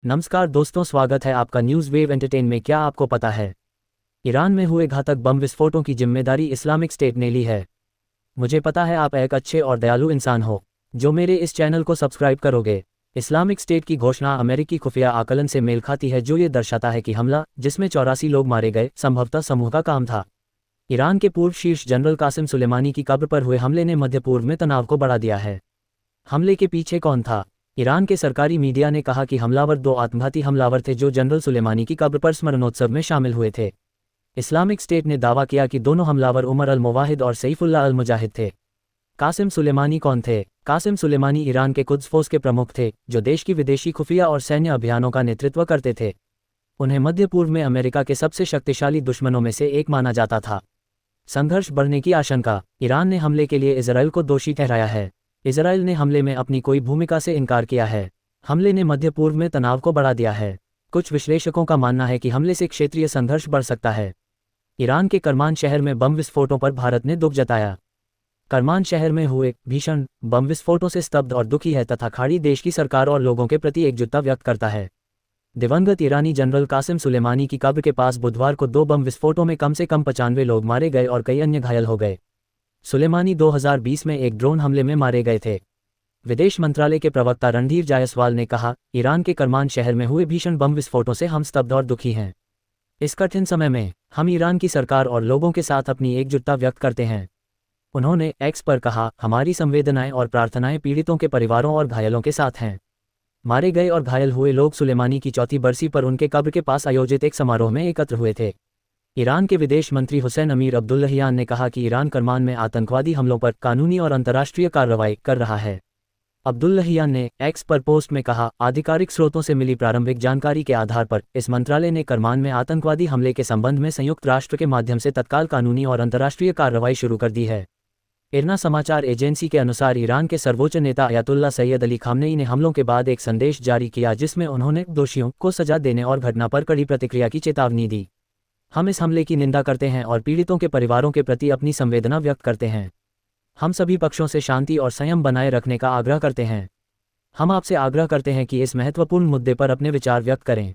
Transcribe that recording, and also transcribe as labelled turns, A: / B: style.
A: नमस्कार दोस्तों, स्वागत है आपका न्यूज़ वेव एंटरटेन में। क्या आपको पता है, ईरान में हुए घातक बम विस्फोटों की जिम्मेदारी इस्लामिक स्टेट ने ली है। मुझे पता है आप एक अच्छे और दयालु इंसान हो जो मेरे इस चैनल को सब्सक्राइब करोगे। इस्लामिक स्टेट की घोषणा अमेरिकी खुफिया आकलन से मेल खाती है, जो ये दर्शाता है कि हमला, जिसमें 84 लोग मारे गए, संभवतः समूह का काम था। ईरान के पूर्व शीर्ष जनरल कासिम सुलेमानी की कब्र पर हुए हमले ने मध्य पूर्व में तनाव को बढ़ा दिया है। हमले के पीछे कौन था? ईरान के सरकारी मीडिया ने कहा कि हमलावर दो आत्मघाती हमलावर थे जो जनरल सुलेमानी की कब्र पर स्मरणोत्सव में शामिल हुए थे। इस्लामिक स्टेट ने दावा किया कि दोनों हमलावर उमर अल मुवाहिद और सईफुल्लाह अल मुजाहिद थे। कासिम सुलेमानी कौन थे? कासिम सुलेमानी ईरान के कुद्स फोर्स के प्रमुख थे, जो देश की विदेशी खुफिया और सैन्य अभियानों का नेतृत्व करते थे। उन्हें मध्य पूर्व में अमेरिका के सबसे शक्तिशाली दुश्मनों में से एक माना जाता था। संघर्ष बढ़ने की आशंका। ईरान ने हमले के लिए इजराइल को दोषी ठहराया है। इजराइल ने हमले में अपनी कोई भूमिका से इनकार किया है। हमले ने मध्य पूर्व में तनाव को बढ़ा दिया है। कुछ विश्लेषकों का मानना है कि हमले से क्षेत्रीय संघर्ष बढ़ सकता है। ईरान के करमान शहर में बम विस्फोटों पर भारत ने दुख जताया। करमान शहर में हुए भीषण बम विस्फोटों से स्तब्ध और दुखी है तथा खाड़ी देश की सरकार और लोगों के प्रति एकजुटता व्यक्त करता है। दिवंगत ईरानी जनरल कासिम सुलेमानी की कब्र के पास बुधवार को दो बम विस्फोटों में कम से कम 95 लोग मारे गए और कई अन्य घायल हो गए। सुलेमानी 2020 में एक ड्रोन हमले में मारे गए थे। विदेश मंत्रालय के प्रवक्ता रणधीर जायसवाल ने कहा, ईरान के करमान शहर में हुए भीषण बम विस्फोटों से हम स्तब्ध और दुखी हैं। इस कठिन समय में हम ईरान की सरकार और लोगों के साथ अपनी एकजुटता व्यक्त करते हैं। उन्होंने एक्स पर कहा, हमारी संवेदनाएं और प्रार्थनाएं पीड़ितों के परिवारों और घायलों के साथ हैं। मारे गए और घायल हुए लोग सुलेमानी की चौथी बरसी पर उनके कब्र के पास आयोजित एक समारोह में एकत्र हुए थे। ईरान के विदेश मंत्री हुसैन अमीर अब्दुल्लाहियान ने कहा कि ईरान करमान में आतंकवादी हमलों पर कानूनी और अंतर्राष्ट्रीय कार्रवाई कर रहा है। अब्दुल्लाहियान ने एक्स पर पोस्ट में कहा, आधिकारिक स्रोतों से मिली प्रारंभिक जानकारी के आधार पर इस मंत्रालय ने करमान में आतंकवादी हमले के संबंध में संयुक्त राष्ट्र के माध्यम से तत्काल कानूनी और अंतर्राष्ट्रीय कार्रवाई शुरू कर दी है। इरना समाचार एजेंसी के अनुसार ईरान के सर्वोच्च नेता अयातुल्ला सैयद अली खामनेई ने हमलों के बाद एक संदेश जारी किया, जिसमें उन्होंने दोषियों को सजा देने और घटना पर कड़ी प्रतिक्रिया की चेतावनी दी। हम इस हमले की निंदा करते हैं और पीड़ितों के परिवारों के प्रति अपनी संवेदना व्यक्त करते हैं। हम सभी पक्षों से शांति और संयम बनाए रखने का आग्रह करते हैं। हम आपसे आग्रह करते हैं कि इस महत्वपूर्ण मुद्दे पर अपने विचार व्यक्त करें।